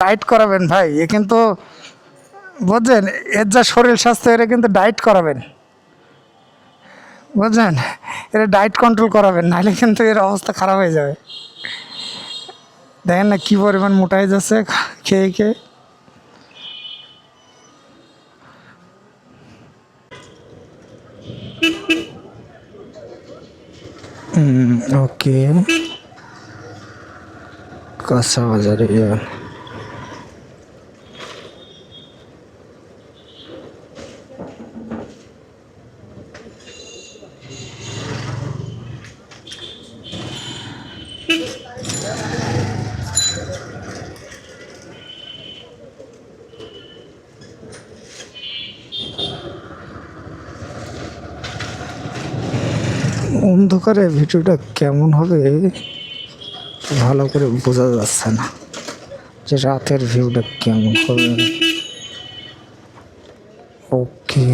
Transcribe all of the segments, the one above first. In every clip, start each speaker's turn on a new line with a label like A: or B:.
A: Diet করাবেন ভাই, এ কিন্তু বুঝছেন, এর যা শরীর স্বাস্থ্য, এরা কিন্তু ডায়েট করাবেন, বুঝছেন, এরা ডায়েট কন্ট্রোল করাবেন, নাহলে কিন্তু এর অবস্থা খারাপ হয়ে যাবে। দেখেন না কী পরিমাণ মোটাই যাচ্ছে খেয়ে খেয়ে। ওকে, কাঁচা বাজারে অন্ধকারে ভিডিওটা কেমন হবে ভালো করে বোঝা যাচ্ছে না, যে রাতের ভিউটা কেমন হবে। ওকে,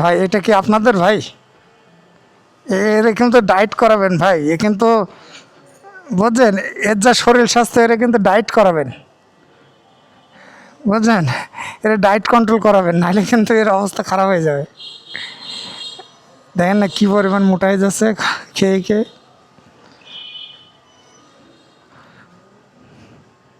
A: ভাই এটা কি আপনাদের ভাই? এরা কিন্তু ডায়েট করাবেন ভাই, এ কিন্তু বুঝছেন, এর যা শরীর স্বাস্থ্য, এরা কিন্তু ডায়েট করাবেন, বুঝছেন, এরা ডায়েট কন্ট্রোল করাবেন, নাহলে কিন্তু এর অবস্থা খারাপ হয়ে যাবে। দেখেন না কী পরিমাণ মোটাই যাচ্ছে খেয়ে খেয়ে।